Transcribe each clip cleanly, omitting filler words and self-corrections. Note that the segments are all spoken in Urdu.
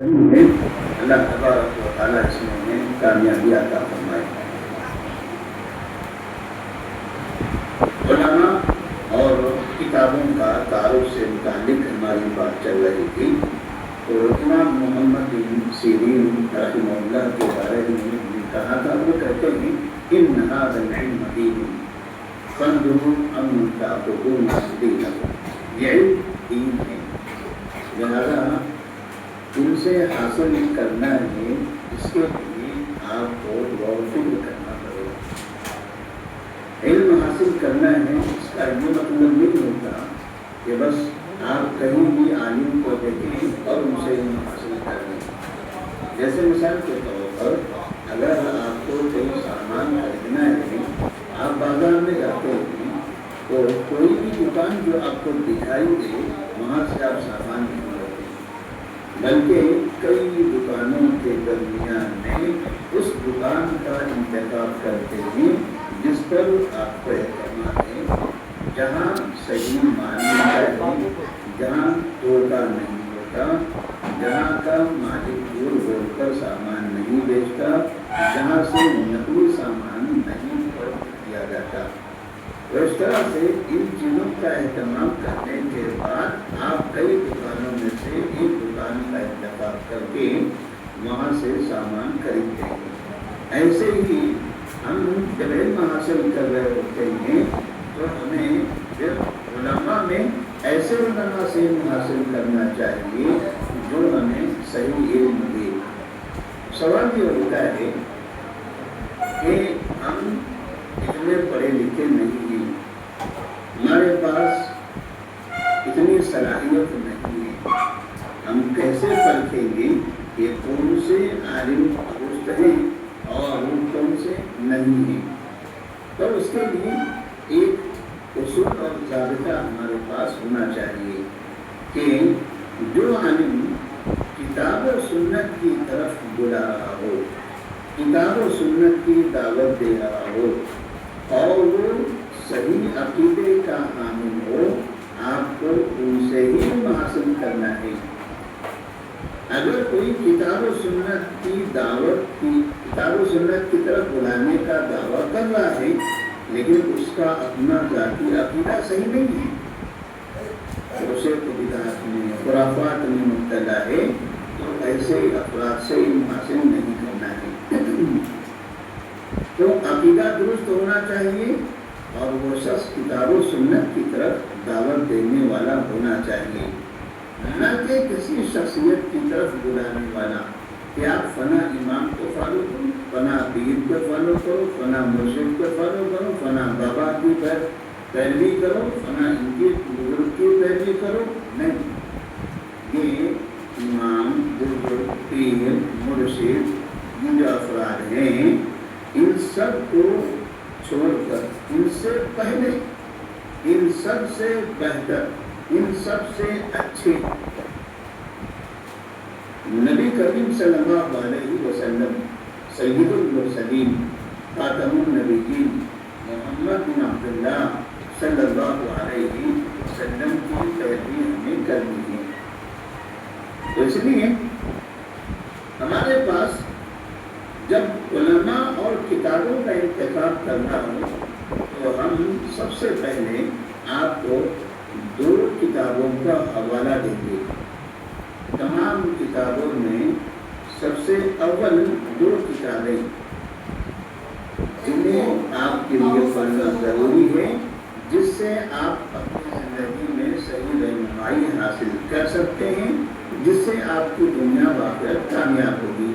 اللہ تبارک و تعالیٰ اس میں کامیابی عطا فرمائے۔ علماء اور کتابوں کا تعارف سے متعلق ہماری بات چل رہی تھی، تو امام محمد بن سیرین رحمہ اللہ کے بارے میں کہا تھا، وہ کہتے ہیں ان هذا العلم دین فانظروا ان تعبدون دینکم، یہ علم دین ہے، لہذا ان سے حاصل کرنا ہے، اس کے لیے آپ کو غور و فکر کرنا پڑے گا۔ علم حاصل کرنا ہے، اس کا یہ مطلب نہیں ہوتا کہ بس آپ کہیں بھی عالم کو دیکھیں اور ان سے علم حاصل کر لیں۔ جیسے مثال کے طور پر اگر آپ کو کوئی سامان خریدنا ہے، آپ بازار میں جاتے ہیں تو کوئی بھی دکان جو آپ کو دکھائی دے وہاں سے آپ سامان نہیں لیتے، بلکہ کئی دکانوں کے درمیان میں اس دکان کا انتخاب کرتے ہیں جس پر آپ کو اعتماد ہے، جہاں صحیح مال ملتا ہے، جہاں دھوکہ نہیں ہوتا، جہاں کا مالک جھوٹ بول کر سامان نہیں بیچتا، جہاں سے نقلی سامان نہیں فروخت کیا جاتا۔ تو اس طرح سے ان چیزوں کا اہتمام کرنے کے بعد آپ کئی دکانوں میں سے ایک دکان کا انتخاب کر کے وہاں سے سامان خریدتے ہیں۔ ایسے ہی ہم جب علم حاصل کر رہے ہوتے ہیں تو ہمیں پھر علماء میں ایسے علماء سے علم حاصل کرنا چاہیے جو ہمیں صحیح علم دے۔ سوال یہ ہوتا ہے کہ ہم اتنے پڑھے لکھے نہیں ہیں، ہمارے پاس اتنی صلاحیت نہیں ہے، ہم کیسے پرکھیں گے کہ کون سے عالم درست ہیں اور کون سے نہیں ہیں؟ تو اس کے لیے ایک اصول اور ضابطہ ہمارے پاس ہونا چاہیے کہ جو عالم کتاب و سنت کی طرف بلا رہا ہو، کتاب و سنت کی دعوت دے رہا ہو اور وہ صحیح عقیدے کا حامل ہو، آپ کو ان سے ہی علم حاصل کرنا ہے۔ اگر کوئی کتاب و سنت کی دعوت کتاب و سنت کی طرف بلانے کا دعویٰ کر رہا ہے لیکن اس کا اپنا ذاتی عقیدہ صحیح نہیں ہے، اسے تو بدعات میں خرافات میں مبتلا ہے، تو ایسے افراد سے علم حاصل نہیں کرنا ہے۔ تو عقیدہ درست ہونا چاہیے اور وہ شخص کتاب و سنت کی طرف دعوت دینے والا ہونا چاہیے، نہ کہ کسی شخصیت کی طرف بلانے والا کہ آپ فلاں امام کو فالو کرو، فلاں پیر کو فالو کرو، فلاں مرشد کو فالو کرو، فلاں بابا کی پیروی کرو، فلاں ان کی بزرگ کی پیروی کرو۔ نہیں، یہ امام، بزرگ، پیر، مرشد، یہ جو افراد ہیں ان سب کو چھوڑ کر، ان سے پہلے، ان سب سے بہتر، ان سب سے اچھے نبی کریم صلی اللہ علیہ وسلم، سید المرسلین، خاتم النبیین، محمد بن عبداللہ صلی اللہ علیہ وسلم کی پیروی ہمیں کرنی ہے۔ اس لیے ہمارے پاس جب علماء اور کتابوں کا انتخاب کرنا ہو تو ہم سب سے پہلے آپ کو دو کتابوں کا حوالہ دیں گے۔ تمام کتابوں میں سب سے اول دو کتابیں جنہیں آپ کے لیے پڑھنا ضروری ہے، جس سے آپ اپنی زندگی میں صحیح رہنمائی حاصل کر سکتے ہیں، جس سے آپ کی دنیا واقعات کامیاب ہوگی۔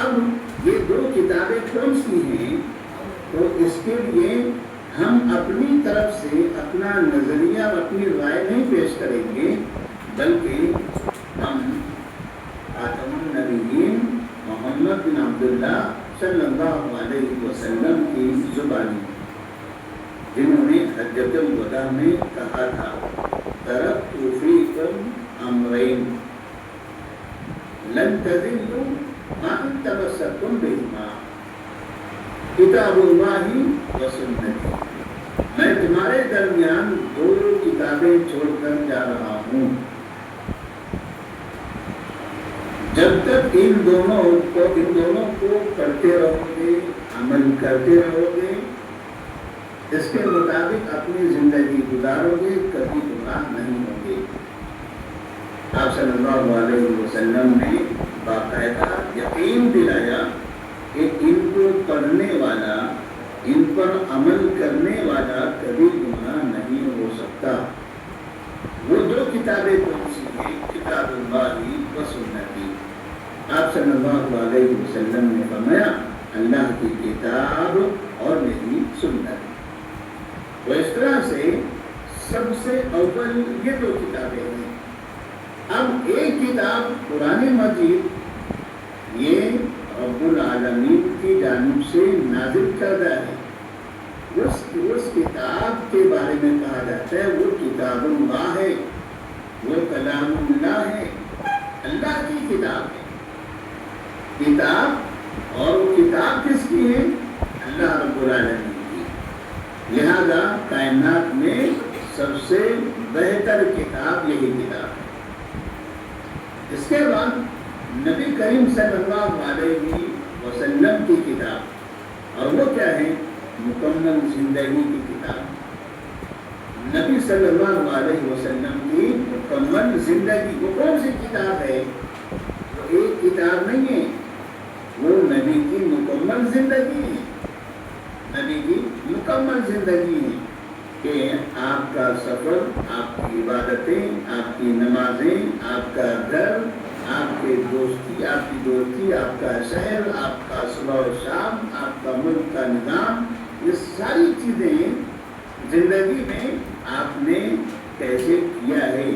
اب یہ دو کتابیں کون سی ہیں؟ تو اس کے لیے ہم اپنی طرف سے اپنا نظریہ اور اپنی رائے نہیں پیش کریں گے، بلکہ ہم خاتم النبیین محمد بن عبداللہ صلی اللہ علیہ وسلم کی زبانی، جنہوں نے حجۃ الوداع میں کہا تھا ترکت فیکم امرین لن تضلوا ما ان تمسکتم بہما کتاب اللہ و سنتی، میں تمہارے درمیان دو کتابیں چھوڑ کر جا رہا ہوں، جب تک ان دونوں کو کرتے رہو گے، عمل کرتے رہو گے، اس کے مطابق اپنی زندگی گزارو گے، کبھی گمراہ نہیں ہوں گے۔ آپ صلی اللہ علیہ وسلم نے باقاعدہ یقین دلایا کہ ان کو پڑھنے والا، ان پر عمل کرنے والا کبھی گمراہ نہیں ہو سکتا۔ وہ دو کتابیں کون سی ہیں؟ کتاب اللہ و سنتی۔ آپ صلی اللہ علیہ وسلم نے فرمایا اللہ کی کتاب اور میری سنت۔ تو اس طرح سے سب سے اول یہ دو کتابیں ہیں۔ اب ایک کتاب قرآن مجید، یہ رب العالمین کی جانب سے نازل کردہ ہے۔ اس کتاب کے بارے میں کہا جاتا ہے وہ کتاب اللہ ہے، وہ کلام اللہ ہے، اللہ کی کتاب ہے۔ کتاب، اور وہ کتاب کس کی ہے؟ اللہ رب العالمین کی۔ لہذا کائنات میں سب سے بہتر کتاب یہی کتاب ہے۔ اس کے بعد نبی کریم صلی اللہ علیہ وسلم کی کتاب، اور وہ کیا ہے؟ مکمل زندگی کی کتاب۔ نبی صلی اللہ علیہ وسلم کی مکمل زندگی، وہ کون سی کتاب ہے؟ وہ ایک کتاب نہیں ہے، وہ نبی کی مکمل زندگی ہے۔ نبی کی مکمل زندگی ہے کہ آپ کا سفر، آپ کی عبادتیں، آپ کی نمازیں، آپ کا گھر، آپ کے دوستی، آپ کی دوستی، آپ کا شہر، آپ کا صبح و شام، آپ کا ملک کا نظام، یہ ساری چیزیں زندگی میں آپ نے کیسے کیا ہے،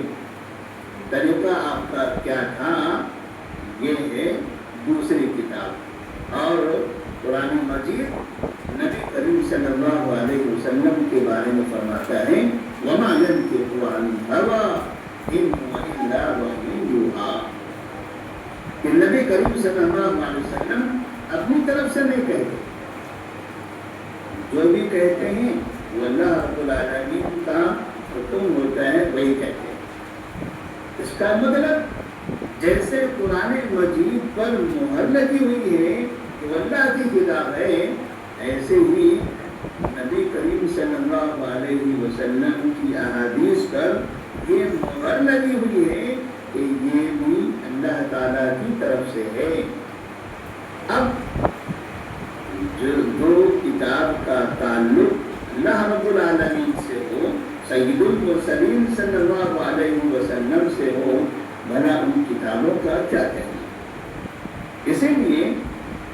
طریقہ آپ کا کیا تھا، یہ ہے دوسری کتاب۔ اور قرآن مجید نبی کریم صلی اللہ علیہ وسلم کے بارے میں فرماتا ہے وَمَا يَنْطِقُ عَنِ الْهَوَىٰ إِنْ هُوَ إِلَّا وَحْيٌ يُوحَىٰ، کہ نبی کریم صلی اللہ علیہ وسلم اپنی طرف سے نہیں کہتے، جو بھی کہتے ہیں وہ اللہ رب العالمین کا حکم ہوتا ہے، وہی کہتے ہیں۔ اس کا مطلب جیسے قرآن مجید پر مہر لگی ہوئی ہے کہ وہ اللہ کی کتاب ہے، ایسے ہی نبی کریم صلی اللہ علیہ وسلم کی احادیث پر یہ مہر لگی ہوئی ہے کہ یہ بھی اللہ تعالیٰ کی طرف سے ہے۔ اب جو کتاب کا تعلق اللہ رب العالمین سے ہو، سید المرسلین صلی اللہ علیہ وسلم سے ہو، بھلا ان کتابوں کا کیا کہنا۔ اسی لیے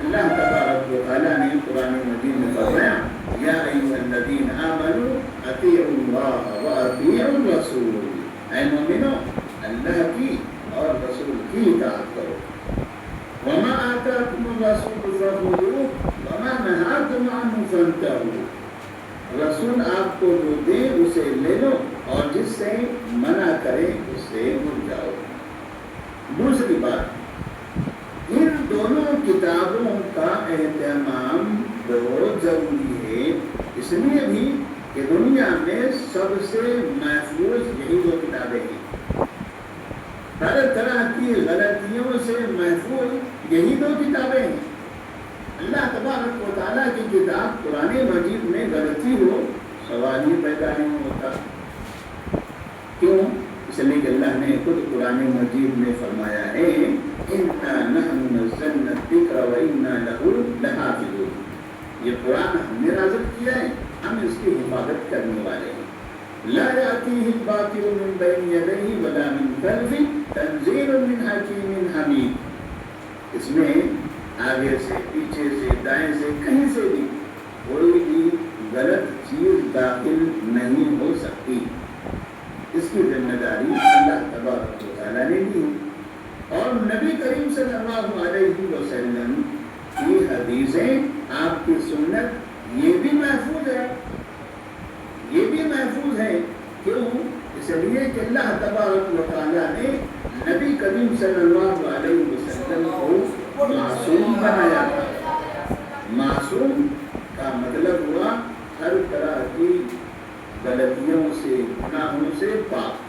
اللہ تبارک و تعالیٰ نے قرآن مجید میں فرمایا یا ایھا الذین آمنوا اطیعوا اللہ واطیعوا الرسول، اے مومنو اللہ کی اور رسول کی اطاعت کرو۔ وما آتاکم الرسول فخذوہ وما نہاکم عنہ فانتہوا، رسول آپ کو جو دے اسے لے لو اور جس سے منع کرے اس سے مڑ جاؤ۔ دوسری بات، ان دونوں کتابوں کا اہتمام بہت ضروری ہے، اس لیے بھی کہ دنیا میں سب سے محفوظ یہی دو کتابیں ہیں، ہر طرح کی غلطیوں سے محفوظ یہی دو کتابیں ہیں۔ اللہ تبارک و تعالیٰ کی کتاب قرآن مجید میں غلطی ہو سوال ہی پیدا نہیں ہوتا۔ کیوں؟ اس لیے کہ اللہ نے خود قرآن مجید میں فرمایا ہے اِنَّا نَحْنُ نَزَّلْنَا الذِّكْرَ وَإِنَّا لَهُ لَحَافِظُونَ، یہ قرآن ہم نے نازل کیا ہے، ہم اس کی حفاظت کرنے والے ہیں۔ لَا يَأْتِيهِ الْبَاطِلُ مِنْ بَيْنِ يَدَيْهِ وَلَا مِنْ خَلْفِهِ تَنزِيلٌ مِنْ حَكِيمٍ حَمِيدٍ، اس میں آگے سے، پیچھے سے، دائیں سے، کہیں سے بھی کوئی بھی غلط چیز داخل نہیں ہو سکتی۔ اس کی ذمہ داری اللہ تبارک و تعالیٰ نے دی، اور نبی کریم صلی اللہ علیہ وسلم کی حدیثیں، آپ کی سنت، یہ بھی محفوظ ہے، یہ بھی محفوظ ہے۔ کیوں؟ اس لیے کہ اللہ تبارک و تعالیٰ نے نبی کریم صلی اللہ علیہ وسلم کو معصوم بنایا تھا۔ معصوم کا مطلب ہوا ہر طرح کی غلطیوں سے، گناہوں سے پاک۔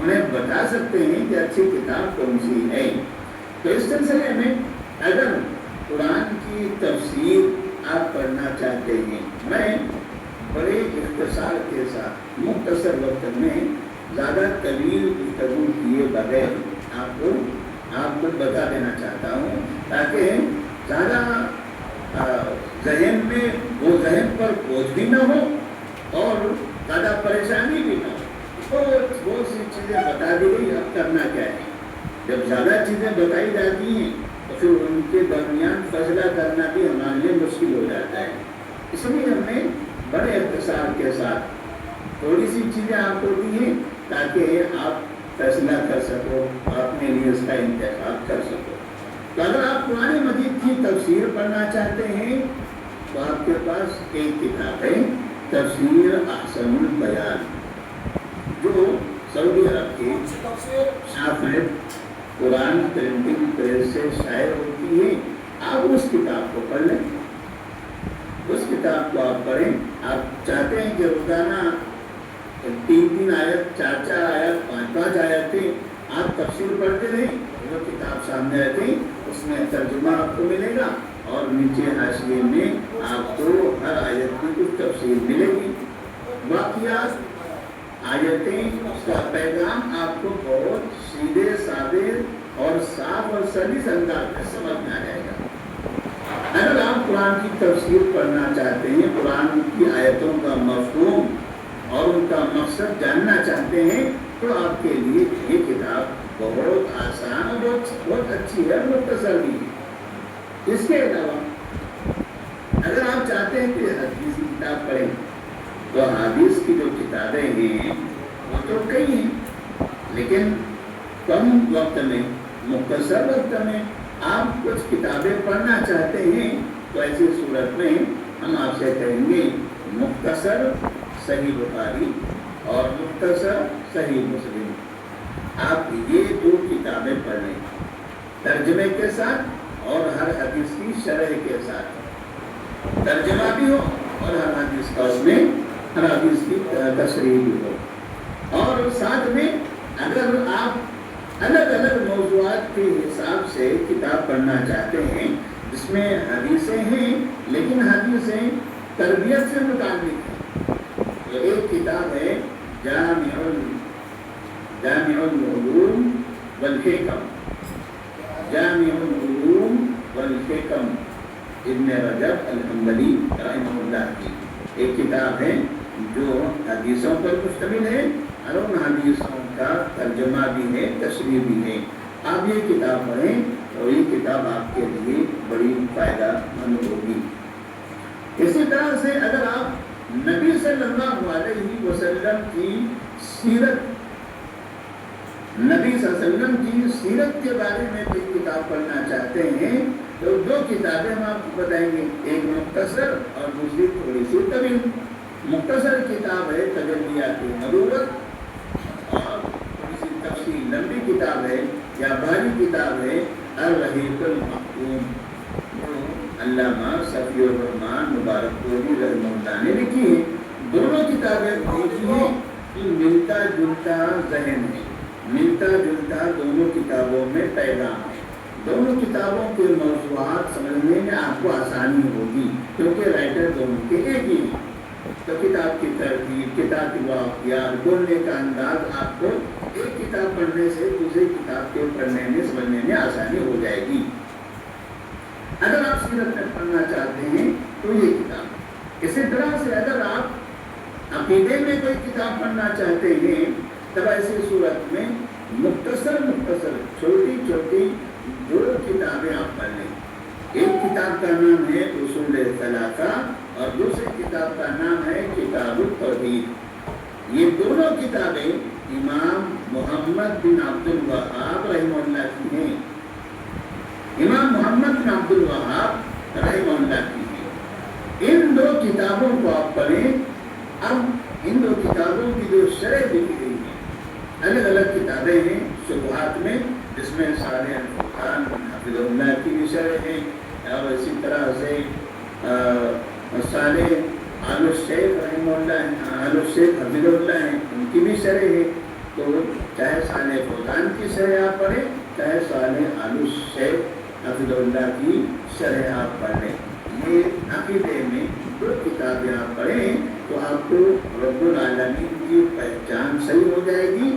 انہیں بتا سکتے ہیں کہ اچھی کتاب کون سی ہے. تو اس سلسلے میں اگر قرآن کی تفسیر آپ پڑھنا چاہتے ہیں، میں بڑے اختصار کے ساتھ مختصر وقت میں زیادہ طویل گفتگو کیے بغیر آپ کو بتا دینا چاہتا ہوں، تاکہ زیادہ ذہن میں وہ ذہن پر بوجھ بھی نہ ہو اور زیادہ پریشانی بھی نہ ہو. بہت سی چیزیں بتا دی گئی، اب کرنا کیا ہے. جب زیادہ چیزیں بتائی جاتی ہیں تو پھر ان کے درمیان فیصلہ کرنا بھی ہمارے لیے مشکل ہو جاتا ہے. اس لیے ہم نے بڑے اختصار کے ساتھ تھوڑی سی چیزیں آپ کو دی ہیں تاکہ آپ فیصلہ کر سکو، اپنے لیے اس کا انتخاب کر سکو. تو اگر آپ قرآن مجید کی تفسیر پڑھنا چاہتے ہیں تو آپ کے پاس ایک کتاب ہے، تفسیر احسن البیان، جو سعودی عرب کے شافعی قرآن پرنٹنگ پریس سے شائع ہوتی ہے. آپ اس کتاب کو پڑھ لیں، اس کتاب کو آپ پڑھیں. آپ چاہتے ہیں کہ روزانہ 3 آیت، 4 آیت، 5 آیتیں آپ تفسیر پڑھتے رہیں. وہ کتاب سامنے رکھیں، اس میں ترجمہ آپ کو ملے گا اور نیچے حاشیے میں آپ کو ہر آیت کی کچھ تفسیر ملے گی. واقعات، آیتیں، اس کا پیغام آپ کو بہت سیدھے سادے اور صاف اور سلیس انداز میں سمجھ میں آ جائے گا. اگر آپ قرآن کی تفسیر پڑھنا چاہتے ہیں، قرآن کی آیتوں کا مفہوم اور ان کا مقصد جاننا چاہتے ہیں، تو آپ کے لیے یہ کتاب بہت آسان اور بہت اچھی ہے، مختصر بھی ہے. اس کے علاوہ اگر آپ چاہتے ہیں کہ حدیث کی کتاب پڑھیں تو حدیث کی جو کتابیں ہیں وہ تو کئی ہیں، لیکن کم وقت میں، مختصر وقت میں آپ کچھ کتابیں پڑھنا چاہتے ہیں تو ایسی صورت میں ہم آپ سے کہیں گے مختصر صحیح بخاری اور مختصر صحیح مسلم. آپ یہ 2 کتابیں پڑھ لیں، ترجمے کے ساتھ اور ہر حدیث کی شرح کے ساتھ. ترجمہ بھی ہو اور ہر حدیث کا اس میں ہر حدیث کی تشریح بھی ہو. اور ساتھ میں اگر آپ الگ الگ موضوعات کے حساب سے کتاب پڑھنا چاہتے ہیں جس میں حدیثیں ہیں لیکن حدیثیں تربیت سے متعلق ہیں، تو ایک کتاب ہے جامع العلوم والحکم، جامع العلوم والحکم، ابن رجب الحنبلی رحمہ اللہ کی ایک کتاب ہے جو حدیثوں پر مشتمل ہے اور ان حدیثوں کا ترجمہ بھی ہے، تشریح بھی ہے. آپ یہ کتاب پڑھیں اور یہ کتاب آپ کے لیے بڑی فائدہ مند ہوگی. اسی طرح سے اگر آپ نبی صلی اللہ علیہ وسلم کی سیرت، نبی صلی اللہ علیہ وسلم کی سیرت کے بارے میں کوئی کتاب پڑھنا چاہتے ہیں تو 2 کتابیں ہم آپ کو بتائیں گے، ایک مختصر اور دوسری تھوڑی سی طویل. مختصر کتاب ہے تجلیات نبوت اور تھوڑی سی تفصیل لمبی کتاب ہے یا بھاری کتاب ہے الرحیق المختوم، جو علامہ صفی الرحمن مبارکپوری رحمہ اللہ نے لکھی ہے. دونوں کتابیں ایک ہی ہیں، ملتا جلتا ذہن ہے، ملتا جلتا دونوں کتابوں میں پیغام ہے. دونوں کتابوں کے موضوعات سمجھنے میں آپ کو آسانی ہوگی کیونکہ رائٹر دونوں کے ایک ہی ہیں. تو کتاب کی ترتیب، کتاب کی واقعات، بولنے کا انداز آپ کو ایک کتاب پڑھنے سے دوسری کتاب کے پڑھنے میں سمجھنے میں آسانی ہو جائے گی. اگر آپ سیرت میں پڑھنا چاہتے ہیں تو یہ کتاب. اسی طرح سے اگر آپ عقیدے میں کوئی کتاب پڑھنا چاہتے ہیں تب ایسی صورت میں مختصر چھوٹی 2 کتابیں آپ پڑھ لیں. ایک کتاب کا نام ہے اصول ثلاثہ اور دوسری کتاب کا نام ہے کتاب التوحید. یہ دونوں کتابیں امام محمد بن عبد الوہاب رحمہ اللہ کی ہیں. امام محمد بن عبد الوہاب رحمہ اللہ کی ہیں. ان 2 کتابوں کو آپ پڑھیں. اب ان 2 کتابوں کی جو شرح لکھی گئی ہے، الگ الگ کتابیں ہیں شبہات میں، جس میں صالح الفرقان حافظ اللہ کی بھی شرح ہے اور اسی طرح سے صالح آل الشیخ رحمہ اللہ، آل الشیخ حافظ اللہ ہیں، ان کی بھی شرح ہے. تو چاہے صالح فوزان کی شرح آپ پڑھیں، چاہے صالح آل شیخ حفظہ کی شرح آپ پڑھ لیں، یہ عقیدے میں دو کتابیں آپ پڑھیں تو آپ کو رب العالمین کی پہچان صحیح ہو جائے گی،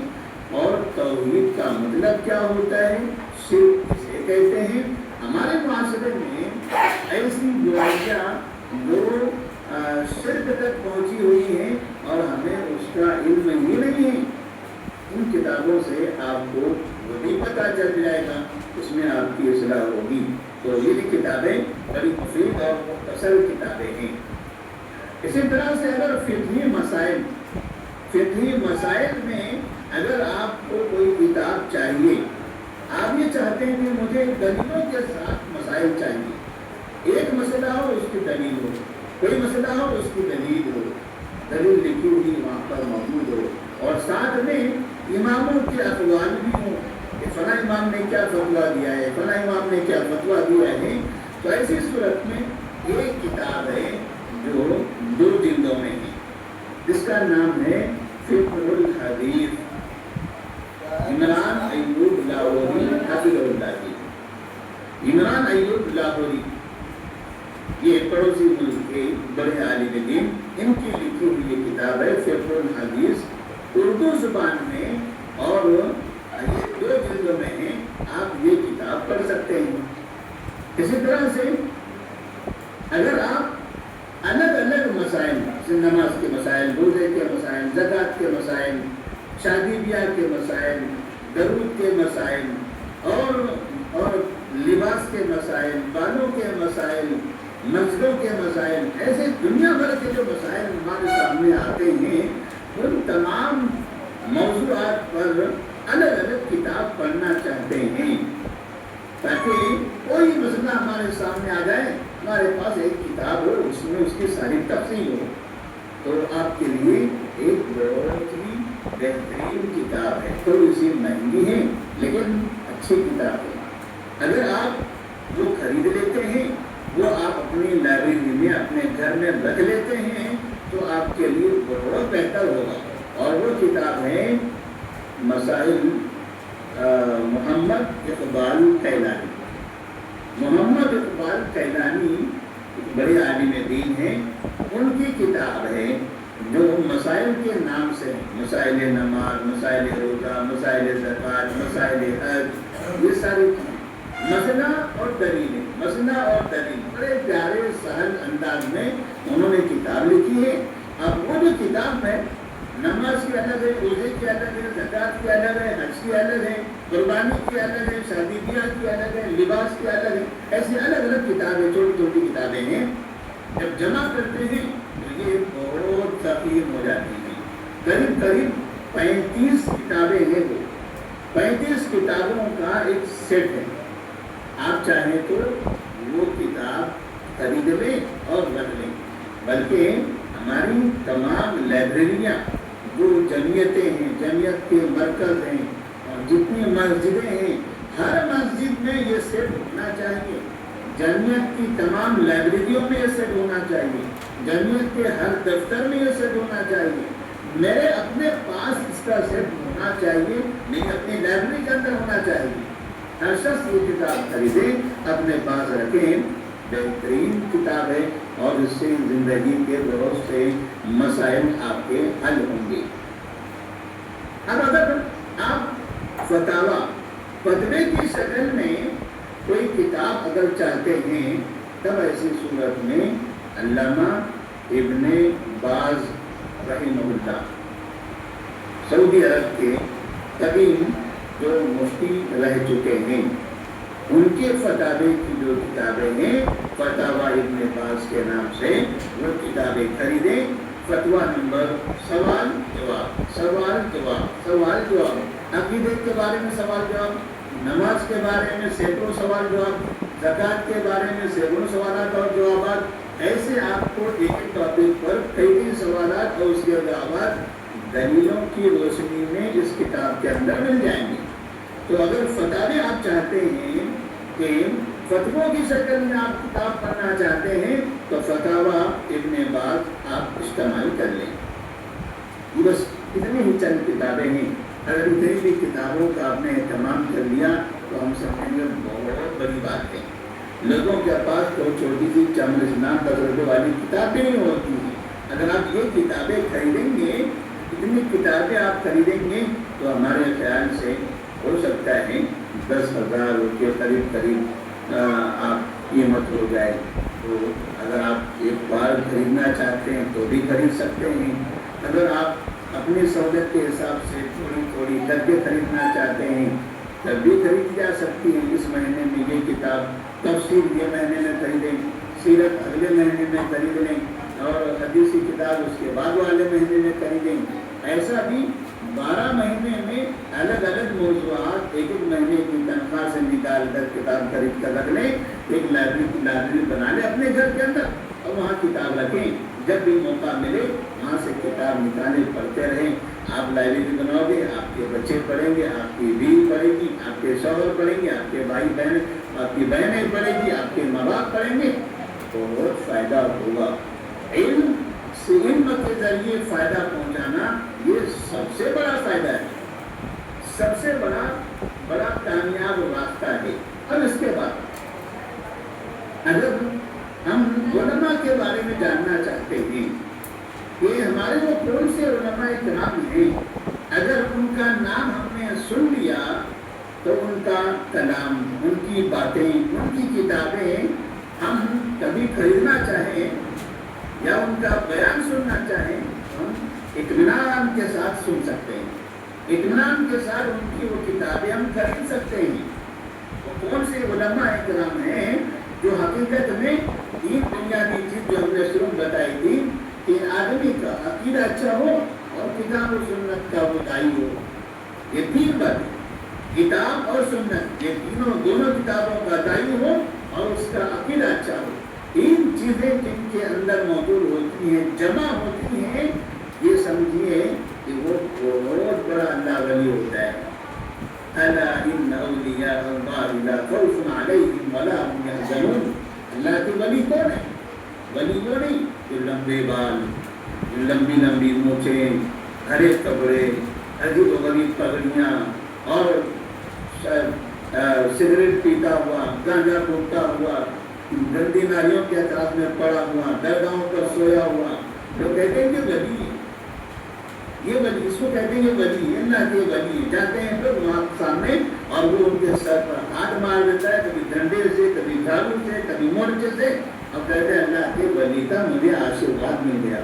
اور توحید کا مطلب کیا ہوتا ہے، شرک کسے کہتے ہیں۔ ہمارے معاشرے میں ایسی برائیاں جو شرک تک پہنچی ہوئی ہیں اور ہمیں اس کا علم ہی نہیں ہے، ان کتابوں سے آپ کو وہ بھی پتہ چل جائے گا، اس میں آپ کی اصلاح ہوگی۔ تو یہ کتابیں بڑی مفید اور مختصر کتابیں ہیں۔ اسی طرح سے اگر فقہی مسائل میں اگر آپ کو کوئی کتاب چاہیے، آپ یہ چاہتے ہیں کہ مجھے دلیلوں کے ساتھ مسائل چاہیے، ایک مسئلہ ہو اس کی دلیل ہو، کوئی مسئلہ ہو اس کی دلیل ہو، دلیل لکھی ہوئی وہاں پر موجود ہو، اور ساتھ میں اماموں کے اقوال بھی ہوں کہ فلاں امام نے کیا فتویٰ دیا ہے، فلاں امام نے کیا فتویٰ دیا ہے۔ تو ایسی صورت میں ایک کتاب ہے جو 2 جلدوں میں ہے، جس کا نام ہے فقہ الحدیث، عمران ایوب لاہوری حفظہ اللہ کی۔ عمران ایوب لاہوری یہ پڑوسی ملک کے بڑے عالم دین، ان کی لکھی ہوئی یہ کتاب ہے فقہ الحدیث، اردو زبان میں، اور یہ 2 جلدوں میں ہے، آپ یہ کتاب پڑھ سکتے ہیں۔ اسی طرح سے اگر آپ الگ الگ مسائل، نماز کے مسائل، روزے کے مسائل، زکوٰۃ کے مسائل، شادی بیاہ کے مسائل، درود کے مسائل، اور لباس کے مسائل، بالوں کے مسائل، مسجدوں کے مسائل، ایسے دنیا بھر کے جو مسائل ہمارے سامنے آتے ہیں، ان تمام موضوعات پر الگ الگ کتاب پڑھنا چاہتے ہیں، تاکہ کوئی مسئلہ ہمارے سامنے آ جائے، ہمارے پاس ایک کتاب ہو، اس میں اس کی ساری تفصیل ہو۔ تو آپ کے لیے ایک بہت ہی بہترین کتاب ہے، تھوڑی سی مہنگی ہے لیکن اچھی کتاب ہے۔ اگر آپ وہ خرید لیتے ہیں، وہ آپ اپنی لائبریری میں اپنے گھر میں رکھ لیتے ہیں، تو آپ کے لیے بہت بہتر ہوگا۔ اور وہ کتاب ہے مسائل محمد اقبال کیلانی۔ محمد اقبال کیلانی بڑے عالم دین ہیں، ان کی کتاب ہے جو مسائل کے نام سے ہیں، مسائل نماز، مسائل روزہ، مسائل زکوٰۃ، مسائل حج، یہ ساری چیزیں، مسئلہ اور دلیلیں، مسئلہ اور دلیل، بڑے پیارے سہل انداز میں انہوں نے کتاب لکھی ہے۔ اب وہ جو کتاب ہے، نماز کی الگ ہے، روزے کی الگ ہے، زکوٰۃ کی الگ ہے، حج کی الگ ہے، قربانی کی الگ ہے، شادی بیاہ کی الگ ہے، لباس کی الگ ہے، ایسی الگ الگ کتابیں، چھوٹی چھوٹی کتابیں ہیں۔ جب جمع کرتے ہیں تو یہ بہت ثقیل ہو جاتی ہیں، قریب قریب 35 کتابیں ہیں، وہ 35 کتابوں کا ایک سیٹ ہے۔ آپ چاہیں تو وہ کتاب خرید لیں اور رکھ لیں، بلکہ ہماری تمام لائبریریاں جو جمعیتیں ہیں، جمعیت کے مرکز ہیں، اور جتنی مسجدیں ہیں، ہر مسجد میں یہ سیٹ ہونا چاہیے، جمعیت کی تمام لائبریریوں میں یہ سیٹ ہونا چاہیے، جمعیت کے ہر دفتر میں یہ سیٹ ہونا چاہیے، میرے اپنے پاس اس کا سیٹ ہونا چاہیے، میری اپنی لائبریری کے اندر ہونا چاہیے۔ ہر شخص یہ کتاب خریدے، اپنے پاس رکھیں، بہترین کتاب ہے، اور اس سے زندگی کے بہت سے مسائل آپ کے حل ہوں گے۔ اب اگر آپ فتوے کی شکل میں کوئی کتاب اگر چاہتے ہیں، تب ایسی صورت میں علامہ ابن باز رحمہ اللہ، سعودی عرب کے قدیم جو مفتی رہ چکے ہیں، ان کے فتاوے کی جو کتابیں ہیں، فتاوی ابن باز کے نام سے، وہ کتابیں خریدیں۔ فتویٰ نمبر، سوال جواب، سوال جواب، سوال جواب، عقیدے کے بارے میں سوال جواب، نماز کے بارے میں سینکڑوں سوال جواب، زکوٰۃ کے بارے میں سینکڑوں سوالات اور جوابات، ایسے آپ کو ایک ٹاپک پر کئی سوالات اور اس کے جوابات دلیلوں کی روشنی میں اس کتاب کے اندر مل جائیں گے۔ تو اگر فتاوے آپ چاہتے ہیں کہ فتووں کی شکل میں آپ کتاب پڑھنا چاہتے ہیں، تو فتاوی ابن باز آپ استعمال کر لیں۔ بس اتنی ہی چند کتابیں ہیں اگر اتنی بھی کتابوں کا آپ نے اہتمام کر لیا تو ہم سمجھیں گے بہت بڑی بات ہے۔ لوگوں کے پاس تو چھوٹی سی چمن اسلام تجربے والی کتابیں نہیں ہوتی ہیں۔ اگر آپ یہ کتابیں خریدیں گے، اتنی کتابیں آپ خریدیں گے تو ہمارے خیال سے ہو سکتا ہے 10,000 روپے قریب آپ قیمت ہو جائے۔ تو اگر آپ ایک بار خریدنا چاہتے ہیں تو بھی خرید سکتے ہیں، اگر آپ اپنی سہولت کے حساب سے تھوڑی تھوڑی کر کے خریدنا چاہتے ہیں تب بھی خرید جا سکتی ہے۔ اس مہینے میں یہ کتاب، تفسیر یہ مہینے میں خریدیں، سیرت اگلے مہینے میں خرید لیں، اور حدیثی کتاب اس کے بعد والے مہینے میں خریدیں۔ ایسا بھی 12 مہینے میں الگ الگ موضوعات ایک مہینے کی تنخواہ سے نکال کر کتاب خرید کر رکھ لیں، ایک لائبریری بنا لیں اپنے گھر کے اندر اور وہاں کتاب رکھیں۔ جب بھی موقع ملے وہاں سے کتاب نکالیں، پڑھتے رہیں۔ آپ لائبریری بناؤ گے، آپ کے بچے پڑھیں گے، آپ کی بیوی پڑھے گی، آپ کے شوہر پڑھیں گے، آپ کے بھائی بہن، آپ کی بہنیں پڑھیں گی، آپ کے ماں باپ پڑھیں گے، بہت فائدہ ہوگا۔ علم کے ذریعے فائدہ پہنچانا یہ سب سے بڑا فائدہ ہے، سب سے بڑا کامیاب راستہ ہے۔ اور اس کے بعد اگر ہم علماء کے بارے میں جاننا چاہتے ہیں کہ ہمارے وہ کون سے علماء کرام ہیں، اگر ان کا نام ہم نے سن لیا تو ان کا کلام، ان کی باتیں، ان کی کتابیں ہم کبھی خریدنا چاہیں یا ان کا بیان سننا چاہیں، ہم اطمینان کے ساتھ سن سکتے ہیں، اطمینان کے ساتھ ان کی وہ کتابیں ہم خرید سکتے ہیں۔ وہ کون سے علماء کرام ہیں جو حقیقت میں تین بنیادی چیز جو ہم نے شروع بتائی تھی کہ آدمی کا عقیدہ اچھا ہو اور کتاب و سنت کا وہ دائی ہو، یہ تین باتیں، کتاب اور سنت، یہ دونوں کتابوں کا دائی ہو اور اس کا عقیدہ اچھا ہو۔ تین چیزیں جن کے اندر موجود ہوتی ہیں، جمع ہوتی ہیں، یہ سمجھیے کہ وہ بہت بڑا اللہ ولی ہوتا ہے۔ الا ان اولیاء اللہ لا خوف علیہم ولا هم يحزنون۔ اللہ کے ولی کون ہے؟ ولی وہ نہیں جو لمبے بال، جو لمبی لمبی مونچھیں، ہرے کپڑے، عجیب و غریب پگڑیاں اور سگریٹ پیتا ہوا، گانجا پھونکتا ہوا، گندی نالیوں کے اطراف میں پڑا ہوا، درگاہوں پر سویا ہوا، جو کہتے ہیں کہ ولی ہے، یہ ولی، اس کو کہتے ہیں یہ ولی ہے، اللہ کے ولی ہے۔ جاتے ہیں پھر وہاں سامنے اور وہ ان کے سر پر ہاتھ مار دیتا ہے، کبھی ڈنڈے سے، کبھی جھاڑو سے، کبھی مورچے سے، اور کہتے ہیں اللہ کے ولی کا مجھے آشیرواد مل گیا۔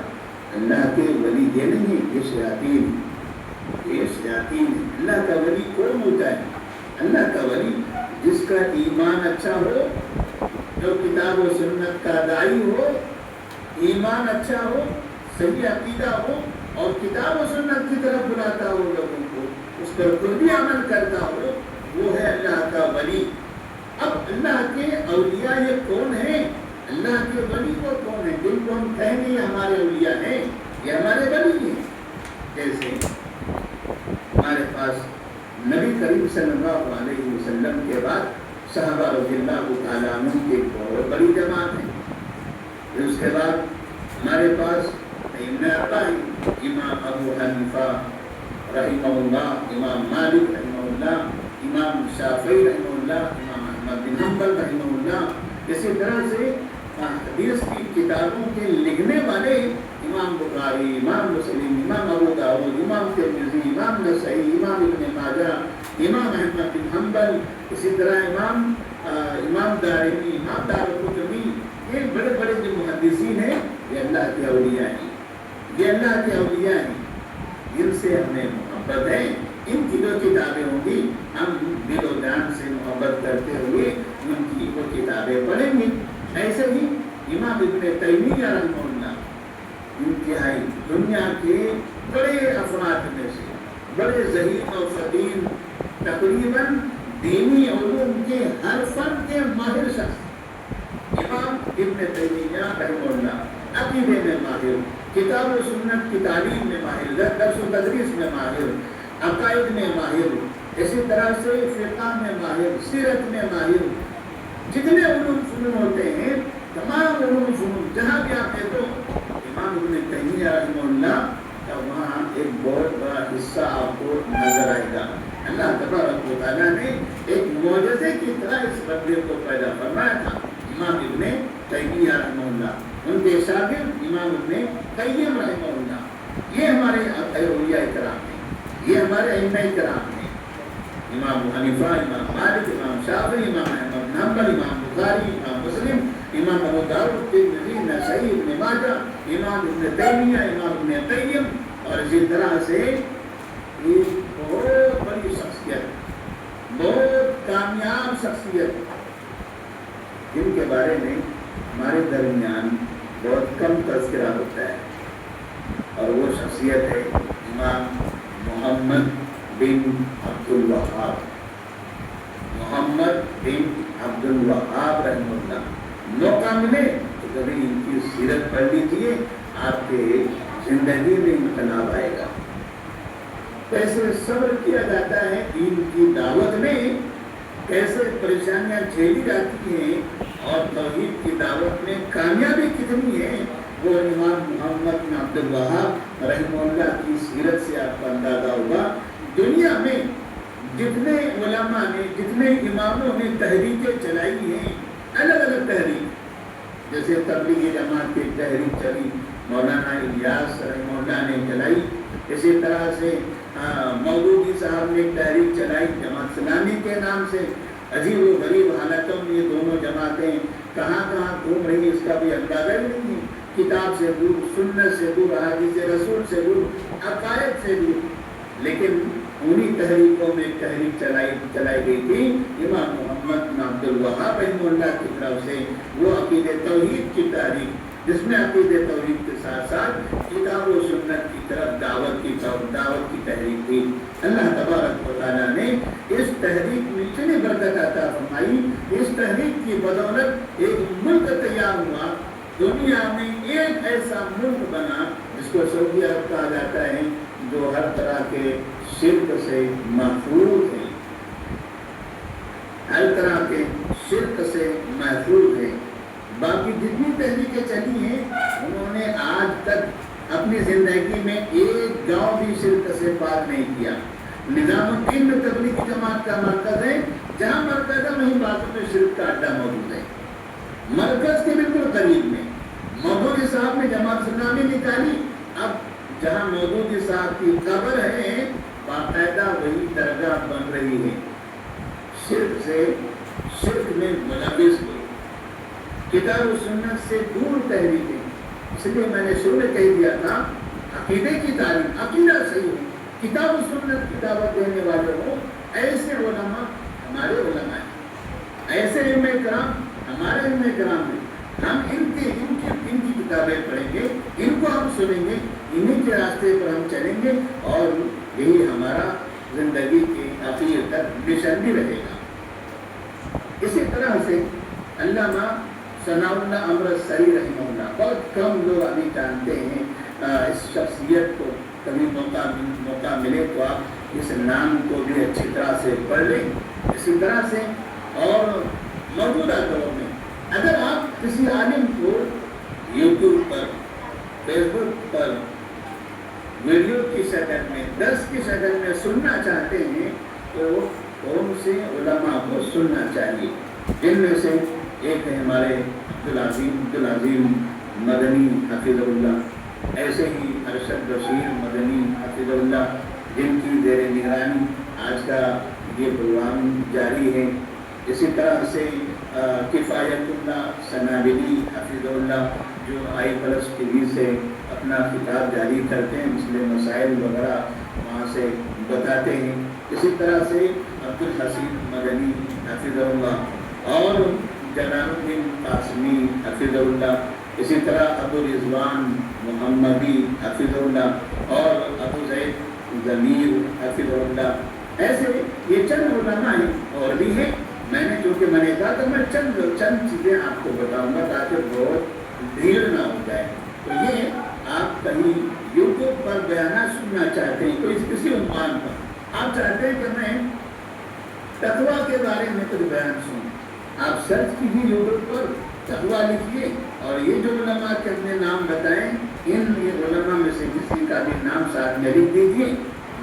اللہ کے ولی یہ نہیں ہے، یہ شیاطین، یہ شیاطین۔ اللہ کا ولی کون ہوتا ہے؟ اللہ کا ولی جس کا ایمان اچھا ہو، جو کتاب و سنت کا دائی ہو، ایمان اچھا ہو، صحیح عقیدہ ہو اور کتاب و سنت کی طرف بلاتا ہو لوگوں کو، اس پر خود بھی عمل کرتا ہو، وہ ہے اللہ کا ولی۔ اب اللہ کے اولیاء یہ کون ہیں؟ اللہ کے ولی وہ کون ہیں جن کو ہم کہیں گے یہ ہمارے اولیاء ہیں، یہ ہمارے ولی ہیں؟ جیسے ہمارے پاس نبی کریم صلی اللہ علیہ وسلم کے بعد صحابہ رضی اللہ تعالیٰ عنہ کی بہت بڑی جماعت ہے۔ پھر اس کے بعد ہمارے پاس امام ابو حنیفہ رحمہ اللہ، امام مالک رحمہ اللہ، امام شافعی رحمہ اللہ، امام احمد بن حنبل رحمہ اللہ، اسی طرح سے حدیث کی کتابوں کے لکھنے والے امام بخاری، امام مسلم، امام ابو داؤد، امام ترمذی، امام نسائی، امام ابن ماجہ، امام احمد بن حنبل، اسی طرح امام دارمی، امام دارقطنی، یہ بڑے بڑے جو محدثین ہیں یہ اللہ کے اولیاء ہیں، یہ اللہ کے اولیاء ہیں جن سے ہمیں محبت ہے۔ ان کی جو کتابیں ہوں گی ہم دل و جان سے محبت کرتے ہوئے ان کی وہ کتابیں پڑھیں گے۔ ایسے ہی امام ابن تیمیہ رحمہ اللہ انتہائی دنیا کے بڑے افراد میں سے، بڑے ذہین و فطین، تقریباً دینی علوم کے ہر فن کے ماہر شخص امام ابن تیمیہ رحمہ اللہ، عقیدے میں ماہر، کتاب و سنت کی تعلیم میں ماہر، درس و تدریس میں ماہر، عقائد میں ماہر، اسی طرح سے فقہ میں ماہر، سیرت میں ماہر، جتنے علوم فنون ہوتے ہیں تمام علوم فنون جہاں بھی آپ دیکھو امام ابن تیمیہ رحمہ اللہ کا وہاں ایک بہت بڑا حصہ حصہ آپ کو نظر آئے گا۔ اللہ تبارک و تعالیٰ نے ایک معجزے کی طرح اس بندے کو پیدا فرمایا تھا۔ امام ابن تیمیہ رحمہ اللہ، ان کے شاگرد امام ابن قیم رحمہ اللہ، یہ ہمارے اولیاء کرام ہیں، یہ ہمارے ائمہ کرام ہیں، امام ابو حنیفہ، امام مالک، امام شافعی، امام احمد بن حنبل، امام بخاری، امام مسلم، امام ابو داؤد، ترمذی، نسائی، ابن ماجہ، امام ابن تیمیہ، امام ابن قیم، اور اسی طرح سے ایک بہت بڑی شخصیت، بہت کامیاب شخصیت، جن کے بارے میں ہمارے درمیان بہت کم تذکرہ ہوتا ہے، اور وہ شخصیت ہے امام محمد بن عبد الوہاب، محمد بن عبد الوہاب رحمہ اللہ۔ موقع ملے تو کبھی ان کی سیرت پڑھ لیجیے، آپ کے زندگی میں انقلاب آئے گا۔ کیسے صبر کیا جاتا ہے دین کی دعوت میں، کیسے پریشانیاں جھیلی جاتی ہیں، اور توحید کی دعوت میں کامیابی کتنی ہے، وہ امام محمد بن عبد الوہاب رحمہ اللہ کی سیرت سے آپ کو اندازہ ہوگا۔ دنیا میں جتنے علماء نے، جتنے اماموں نے تحریکیں چلائی ہیں، الگ الگ تحریک، جیسے تبلیغی جماعت کی تحریک چلی، مولانا الیاس رحمہ اللہ نے چلائی، اسی طرح سے مودودی صاحب نے تحریک چلائی جماعت اسلامی کے نام سے۔ عجیب و غریب حالتوں میں یہ دونوں جماعتیں کہاں کہاں گھوم رہی، اس کا بھی اندازہ ہی نہیں ہے، کتاب سے دور، سنت سے دور، احادیث رسول سے دور، عقائد سے دور، لیکن انہی تحریکوں میں ایک تحریک چلائی گئی تھی امام محمد بن عبد الوہاب رحمہ اللہ کی طرف سے، وہ عقید توحید کی تحریک، جس میں عقید توحید کے ساتھ ساتھ کتاب و سنت کی طرف دعوت کی تحریک تھی۔ اللہ تبارک و تعالیٰ نے اس تحریک میں اتنی برکت عطا فرمائی، اس تحریک کی بدولت ایک ملک تیار ہوا، دنیا میں ایک ایسا ملک بنا جس کو سعودی عرب کہا جاتا ہے، جو ہر طرح کے شرک سے محفوظ ہے، ہر طرح کے شرک سے محفوظ ہے۔ باقی جتنی تحریکیں چلی ہیں، انہوں نے آج تک اپنی زندگی میں ایک گاؤں بھی شرک سے پاک نہیں کیا۔ نظام الدین میں تبلیغی جماعت کا مرکز ہے، جہاں مرکز ہے وہیں بازو میں شرک کا اڈا موجود ہے، مرکز کے بالکل قریب میں۔ مودودی صاحب نے جماعت اسلامی نکالی، اب جہاں مودودی صاحب کی قبر ہے باقاعدہ وہی درگاہ بن رہی ہے، شرک میں ملوث ہوئی، کتاب و سنت سے دور تحریکیں۔ اس لیے میں نے شروع میں کہہ دیا تھا، عقیدے کی تعلیم، عقیدہ صحیح ہو، کتاب و سنت کی دعوت دینے والے ہوں، ایسے علماء ہمارے علماء ہیں، ایسے علم کرام ہمارے علم کرام ہیں۔ ہم ان کی کتابیں پڑھیں گے، ان کو ہم سنیں گے، انہی کے راستے پر ہم چلیں گے، اور یہی ہمارا زندگی کے آخر تک مشن بھی رہے گا۔ اسی طرح سے علامہ ثناء اللہ امرتسری رحمہ اللہ، بہت کم لوگ ابھی جانتے ہیں اس شخصیت کو، کبھی موقع ملے تو آپ اس نام کو بھی اچھی طرح سے پڑھ لیں۔ اسی طرح سے اور موجودہ دور میں اگر آپ کسی عالم کو یوٹیوب پر، فیس بک پر ویڈیو کی شکل میں، درس کی شکل میں سننا چاہتے ہیں تو ان سے علماء کو سننا چاہیے، جن میں سے ایک ہے ہمارے عبدالعظیم مدنی حفظہ اللہ، ایسے ہی ارشد بشیر مدنی حفظہ اللہ، جن کی زیر نگرانی آج کا یہ پروگرام جاری ہے۔ اسی طرح سے کفایت اللہ سنابلی حفظہ اللہ، جو آئی پلس ٹی وی سے اپنا خطاب جاری کرتے ہیں، مسئلے مسائل وغیرہ وہاں سے بتاتے ہیں۔ اسی طرح سے عبدالحسین مدنی حفظہ اللہ، اور جلال الدین قاسمی حفظہ اللہ، اسی طرح ابو رضوان محمدی حفظہ اللہ، اور ابو زید ضمیر حفظہ اللہ۔ ایسے یہ چند علماء ہیں، اور بھی ہیں، میں نے کہا کہ میں چند چیزیں آپ کو بتاؤں گا تاکہ بہت بھیڑ نہ ہو جائے۔ تو یہ آپ کہیں یوٹیوب پر بیانات سننا چاہتے ہیں، کوئی کسی عنوان پر آپ چاہتے ہیں کہ میں تقویٰ کے بارے میں کچھ بیان سنوں، آپ سرچ کیجیے یوٹیوب پر، تقویٰ لکھیے، اور یہ جو علماء کے اپنے نام بتائیں، ان علماء میں سے کسی کا بھی نام ساتھ میں لکھ دیجیے،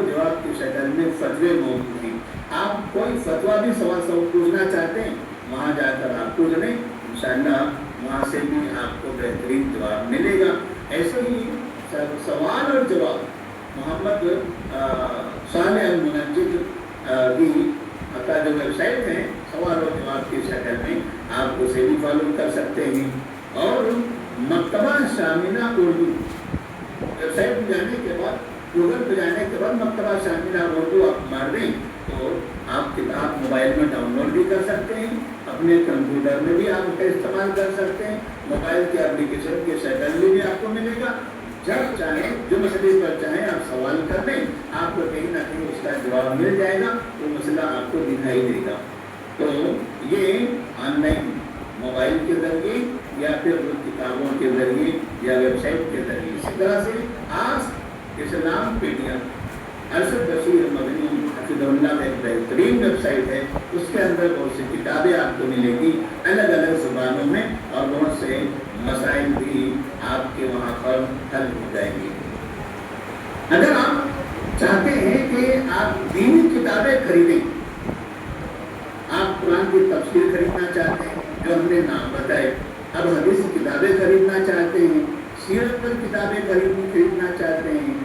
و جواب کی شکل میں فتوے موجود ہیں. آپ کوئی فتوا بھی سوال پوچھنا چاہتے ہیں وہاں جا کر آپ پوچھ لیں, انشاءاللہ وہاں سے بھی آپ کو بہترین جواب ملے گا. ایسے ہی سوال اور جواب محمد صالح المنجد کی کا جو ویب سائٹ ہے سوال اور جواب کی شکل میں آپ اسے بھی فالو کر سکتے ہیں. اور مکتبہ شاملہ اردو ویب سائٹ پہ جانے کے بعد گوگل پہ جانے کے بعد مکتبہ شاملہ اردو آپ مار دیں تو آپ کتاب موبائل میں ڈاؤن لوڈ بھی کر سکتے ہیں, اپنے کمپیوٹر میں بھی آپ اس کا استعمال کر سکتے ہیں, موبائل کے اپلیکیشن کے شکل میں بھی آپ کو ملے گا. جب چاہیں جو مسئلے پر چاہیں آپ سوال کر دیں, آپ کو کہیں نہ کہیں اس کا جواب مل جائے گا, وہ مسئلہ آپ کو دکھائی دے گا. تو یہ آن لائن موبائل کے ذریعے یا پھر کتابوں کے ذریعے یا ویب سائٹ کے ذریعے. اسی طرح سے آج اسلام پیڈیا ارشد بشیر مدنی حفظہ اللہ کا ایک بہترین ویب سائٹ ہے, اس کے اندر بہت سی کتابیں آپ کو ملیں گی الگ الگ زبانوں میں, اور بہت سے مسائل بھی آپ کے وہاں پر حل ہو جائیں گے. اگر آپ چاہتے ہیں کہ آپ دینی کتابیں خریدیں, آپ قرآن کی تفسیر خریدنا چاہتے ہیں جو ہم نے نام بتائے, اب حدیث کتابیں خریدنا چاہتے ہیں, سیرت پر کتابیں خریدنا چاہتے ہیں,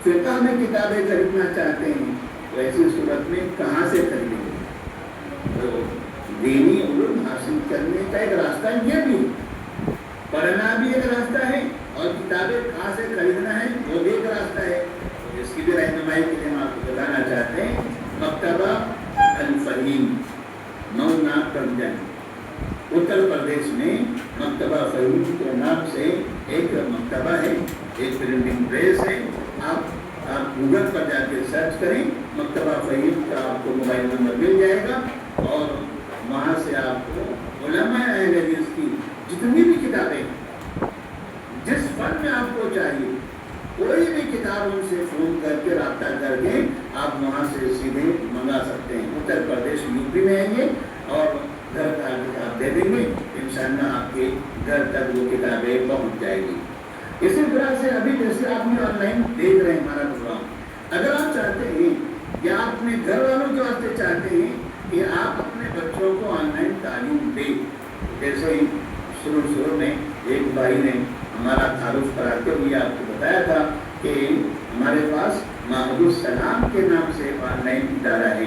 فقہ میں کتابیں خریدنا چاہتے ہیں, تو ایسی صورت میں کہاں سے خریدیں گے؟ تو دینی علوم حاصل کرنے کا ایک راستہ یہ بھی, پڑھنا بھی ایک راستہ ہے, اور کتابیں کہاں سے خریدنا ہے وہ بھی ایک راستہ ہے. اس کی بھی رہنمائی کے لیے ہم آپ کو بتانا چاہتے ہیں مکتبہ الفہیم مونا پنجن اتر پردیش میں مکتبہ فہیم کے نام سے ایک مکتبہ ہے, ایک پرنٹنگ پریس ہے. آپ گوگل پر جا کے سرچ کریں, مکتبہ فہیم کا آپ کو موبائل نمبر مل جائے گا, اور وہاں سے آپ کو علماء اہل حدیث کی جتنی بھی کتابیں ہیں, جس فن میں آپ کو چاہیے کوئی بھی کتاب ان سے فون کر کے رابطہ کر کے آپ وہاں سے سیدھے منگا سکتے ہیں. اتر پردیش یو پی میں آئیں گے اور گھر کا کتاب دے دیں گے, انشاءاللہ آپ کے گھر تک وہ کتابیں پہنچ جائے گی. اسی طرح سے ابھی جیسے آپ نے آن لائن دیکھ رہے ہیں ہمارا پروگرام, اگر آپ چاہتے ہیں یا آپ اپنے گھر والوں کے واسطے چاہتے ہیں کہ آپ اپنے بچوں کو آن لائن تعلیم دیں, جیسے ہی شروع میں ایک بھائی نے ہمارا تعارف کراتے ہوئے آپ کو بتایا تھا کہ ہمارے پاس معبد السلام کے نام سے آن لائن ادارہ ہے.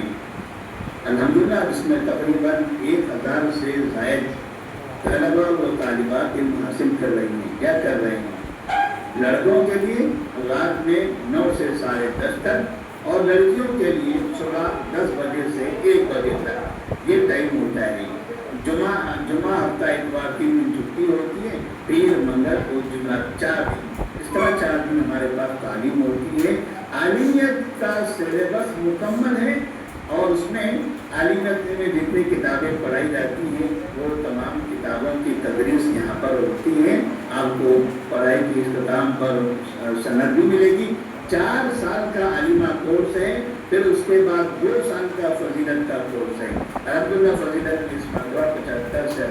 الحمدللہ اس میں تقریباً 1000 سے زائد طلبہ و طالبات علم حاصل کر رہی ہیں. کیا کر رہے ہیں؟ لڑکوں کے لیے رات میں 9 سے 10:30 تک, اور لڑکیوں کے لیے صبح 10 بجے سے 1 بجے تک یہ ٹائم ہوتا ہے. جمعہ ہفتہ اتوار 3 دن چھٹی ہوتی ہے, پیر منگل اور جمعہ 4 دن, اس طرح 4 دن ہمارے پاس تعلیم ہوتی ہے. عالمیت کا سلیبس مکمل ہے, اور اس میں عالمیت میں جتنی کتابیں پڑھائی جاتی ہیں وہ تمام کتابوں کی تدریس یہاں پر ہوتی ہے. آپ کو پڑھائی کی اختتام پر سند بھی ملے گی. 4 سال کا عالمہ کورس ہے, پھر اس کے بعد 2 سال کا فضیلت کا کورس ہے. الحمدللہ فضیلت اس مرتبہ 75 سے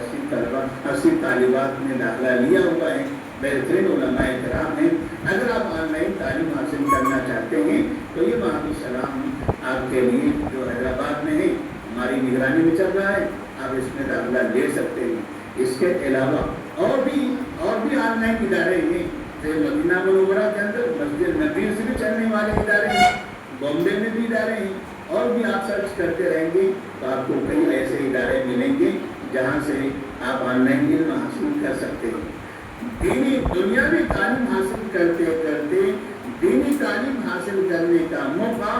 80 طالبات نے داخلہ لیا ہوا ہے. بہترین علماء کرام ہیں. اگر آپ آن لائن تعلیم حاصل کرنا چاہتے ہیں تو یہ معبد السلام آپ کے لیے جو حیدرآباد میں ہے ہماری نگرانی میں چل رہا ہے, آپ اس میں داخلہ لے سکتے ہیں. اس کے علاوہ اور بھی آن لائن ادارے ہیں, مدینہ منورہ کے اندر مسجد نبی سے بھی چلنے والے ادارے ہیں, بامبے میں بھی ادارے ہیں, اور بھی آپ سرچ کرتے رہیں گے تو آپ کو کئی ایسے ادارے ملیں گے جہاں سے آپ آن لائن علم حاصل کر سکتے ہیں. دینی دنیاوی تعلیم حاصل کرتے کرتے دینی تعلیم حاصل کرنے کا موقع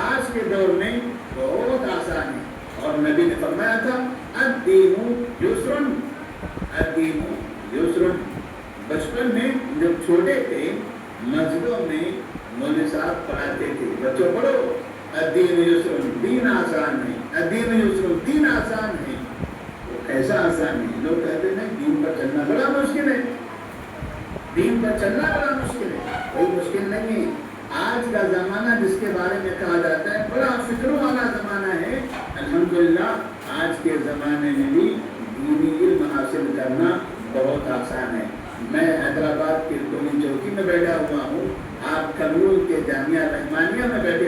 آج کے دور میں بہت آسان ہے. اور نبی نے فرمایا تھا الدین یسرن, الدین یسرن. بچپن میں جب چھوٹے تھے مسجدوں میں مولوی صاحب پڑھاتے تھے, بچوں پڑھو الدین یسرن, دین آسان ہے, الدین یسرن, دین آسان ہے. ایسا آسان ہے, لوگ کہتے ہیں دین پر چلنا بڑا مشکل ہے, دین پر چلنا بڑا مشکل ہے. کوئی مشکل نہیں ہے. آج کا زمانہ جس کے بارے میں کہا جاتا ہے بڑا فکروں والا زمانہ ہے, الحمدللہ آج کے زمانے میں بھی دینی علم حاصل کرنا بہت آسان ہے. میں حیدرآباد کے ٹولی چوکی میں بیٹھا ہوا ہوں, آپ کرنول کے جامعہ رحمانیہ میں بیٹھے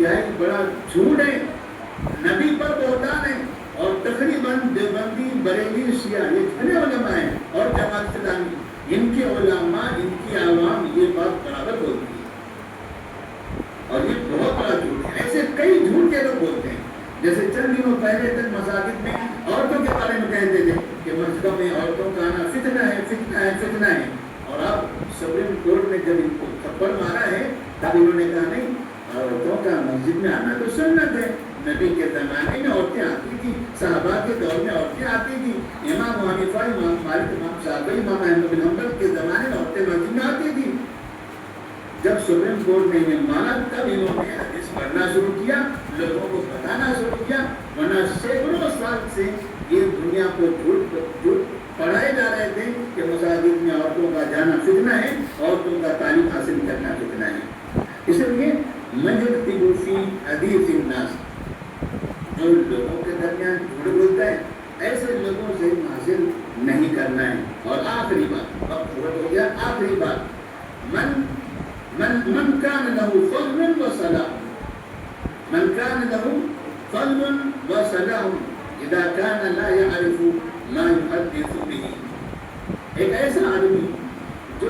کیا ہے بڑا جھوٹ ہے، نبی پر بہتان ہے، اور تقریباً دیوبندی بریلی شیعہ یہ جتنے علماء ہیں اور جماعت اسلامی ان کے علماء ان کی عوام یہ بات برابر بولتی ہے، اور یہ بہت بڑا جھوٹ ہے۔ ایسے کئی جھوٹ کے لوگ بولتے ہیں، جیسے چند دنوں پہلے تک مساجد میں عورتوں کے بارے میں کہتے تھے کہ مسجدوں میں عورتوں کا آنا فتنہ ہے فتنہ ہے فتنہ ہے، اور اب سپریم کورٹ نے جب ان کو تھپڑ مارا ہے تب انہوں نے کہا نہیں، عورتوں کا مسجد میں آنا تو سنت ہے، نبی کے زمانے میں عورتیں آتی تھی، صحابہ کے دور میں عورتیں آتی تھی، امام حنیفہ، امام مالک، امام شافعی، امام احمد بن حنبل کے زمانے میں عورتیں مسجد میں آتی تھی۔ جب سپریم کورٹ نے انہیں مانا تب انہوں نے حدیث پڑھنا شروع کیا، لوگوں کو بتانا شروع کیا، ورنہ سینکڑوں سال سے یہ دنیا کو جھوٹ پڑھائے جا رہے تھے کہ مساجد میں عورتوں کا جانا فتنہ ہے، عورتوں کا تعلیم حاصل کرنا فتنہ ہے۔ اس لیے مجد فی حدیث الناس، جو لوگوں کے درمیان جھوٹ بولتا ہے ایسے لوگوں سے حاصل نہیں کرنا ہے۔ اور آخری بات، وقت ہو گیا، آخری بات، من کان له فضل وصلاح، من کان له فضل وصلاح اذا کان لا يعرف ما يحدث به، ایک ایسا آدمی جو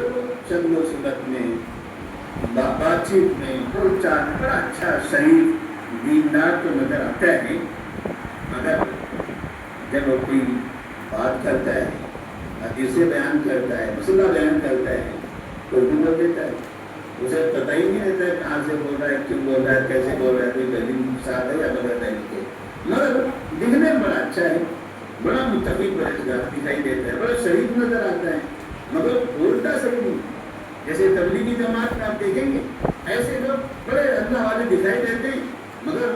شکل و صورت میں بات چیت میں بول چال بڑا اچھا شریف دیندار تو نظر آتا ہے، مگر جب وہ کوئی بات کرتا ہے، حدیثیں بیان کرتا ہے، مسئلہ بیان کرتا ہے تو اردو بول دیتا ہے، اسے پتہ ہی نہیں رہتا ہے کہاں سے بول رہا ہے، کیوں بول رہا ہے، کیسے بول رہا ہے، کوئی دلیل ساتھ ہے یا بغیر دلیل کے، مگر دکھنے میں بڑا اچھا ہے، بڑا متقی پرہیزگار دکھائی دیتا ہے، بڑا شریف نظر آتا ہے، مگر بولتا صحیح نہیں۔ جیسے تبلیغی جماعت میں آپ دیکھیں گے ایسے لوگ بڑے اللہ والے دکھائی دیتے ہیں، مگر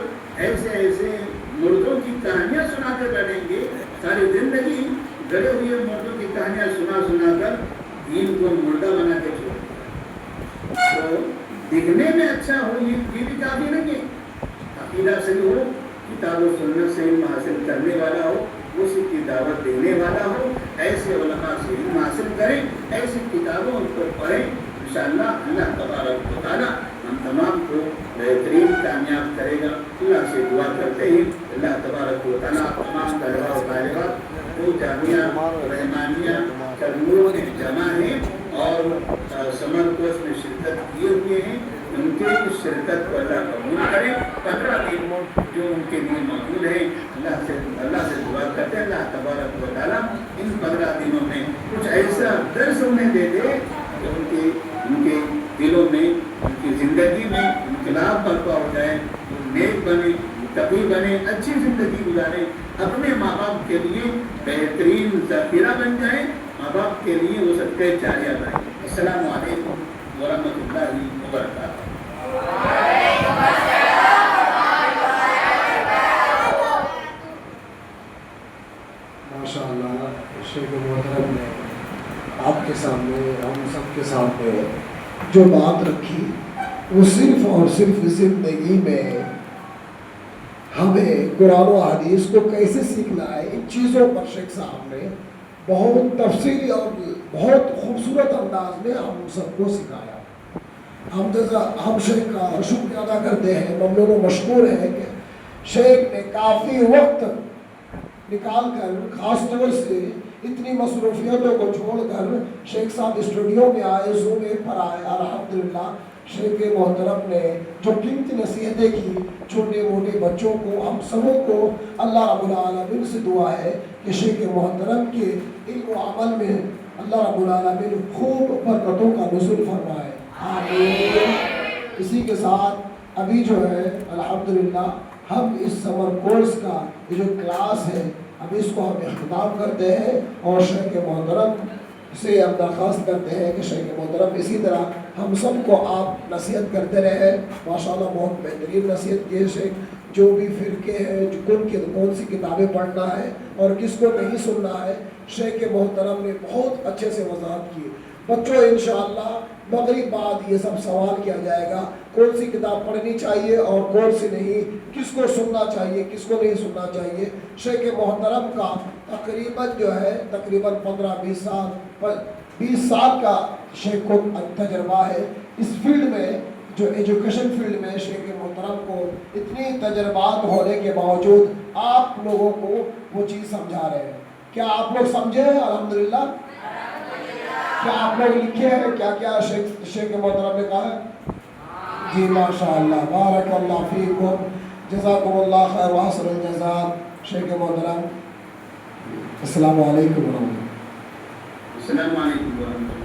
ایسے مردوں کی کہانیاں سنا کے بیٹھیں گے، ساری زندگی گڑے ہوئے مردوں کی کہانیاں سنا کر دین کو مردہ بنا کے چھوڑ دیا۔ تو دکھنے میں اچھا ہو یہ بھی کافی نہیں ہے، عقیدہ صحیح ہو، کتاب و سنت سے علم حاصل کرنے والا ہو، اسی کی دعوت دینے والا ہو، ایسے علماء سے علم حاصل کریں، ایسی کتابوں کو پڑھیں، انشاءاللہ اللہ تبارک و تعالیٰ ہم تمام کو بہترین کامیاب کرے گا۔ اللہ سے دعا کرتے ہیں اللہ تبارک و تعالیٰ تمام طلباء و طالبات وہ جامعہ رحمانیہ کرنول میں جمع ہیں اور سمر کورس میں شرکت کیے ہوئے ہیں، ان کے اس شرکت کو اللہ قبول کرے۔ 15 دن جو ان کے لیے موجود ہے، اللہ سے دعا کرتے ہیں اللہ تبارک و تعالیٰ ان 15 دنوں میں کچھ ایسا درس انہیں دے دے کہ ان کے دلوں میں، ان کی زندگی میں انقلاب برپا ہو جائے، وہ نیک بنے، متقی بنے، اچھی زندگی گزارے، اپنے ماں باپ کے لیے بہترین ذخیرہ بن جائیں، ماں باپ کے لیے وہ صدقہ جاریہ بنیں۔ السلام علیکم ورحمۃ اللہ وبرکاتہ۔ ماشاء اللہ، شیخ محترم نے آپ کے سامنے، ہم سب کے سامنے جو بات رکھی وہ صرف اور صرف زندگی میں ہمیں قرآن و حدیث کو کیسے سیکھنا ہے، ان چیزوں پر شیخ صاحب نے بہت تفصیلی اور بہت خوبصورت انداز میں ہم سب کو سکھایا۔ ہم شیخ کا شکر ادا کرتے ہیں، ممنون و مشکور ہیں کہ شیخ نے کافی وقت نکال کر، خاص طور سے اتنی مصروفیتوں کو چھوڑ کر شیخ صاحب اسٹوڈیو میں آئے، زوم پر آئے۔ الحمدللہ شیخ محترم نے جو قیمتی نصیحتیں کی چھوٹے موٹے بچوں کو، ہم سبوں کو اللہ رب العالمین سے دعا ہے کہ شیخ محترم کے علم و عمل میں اللہ رب العالمین خوب برکتوں کا نزول فرمائے، آمین۔ اسی کے ساتھ ابھی جو ہے الحمدللہ ہم اس سمر کورس کا یہ جو کلاس ہے اب اس کو ہم اختتام کرتے ہیں، اور شیخ محترم سے ہم درخواست کرتے ہیں کہ شیخ محترم اسی طرح ہم سب کو آپ نصیحت کرتے رہے۔ ماشاءاللہ بہت بہترین نصیحت کی ہے شیخ، جو بھی فرقے ہیں، کون سی کتابیں پڑھنا ہے اور کس کو نہیں سننا ہے، شیخ محترم نے بہت اچھے سے وضاحت کی۔ بچوں انشاءاللہ مغرب بعد یہ سب سوال کیا جائے گا، کون سی کتاب پڑھنی چاہیے اور کون سی نہیں، کس کو سننا چاہیے کس کو نہیں سننا چاہیے۔ شیخ محترم کا تقریباً جو ہے تقریباً 15-20 سال کا شیخ کو تجربہ ہے اس فیلڈ میں، جو ایجوکیشن فیلڈ میں شیخ محترم کو اتنی تجربات ہونے کے باوجود آپ لوگوں کو وہ چیز سمجھا رہے ہیں. کیا آپ لوگ سمجھے ہیں؟ الحمدللہ. کیا آپ لوگ لکھے ہیں کیا کیا شیخ محترم نے کہا ہے؟ جی ماشاء اللہ، بارک اللہ فیکم، جزاکم اللہ خیر وحسن الجزاء. شیخ محترم السلام علیکم ورحمۃ اللہ. السلام علیکم ورحمۃ اللہ.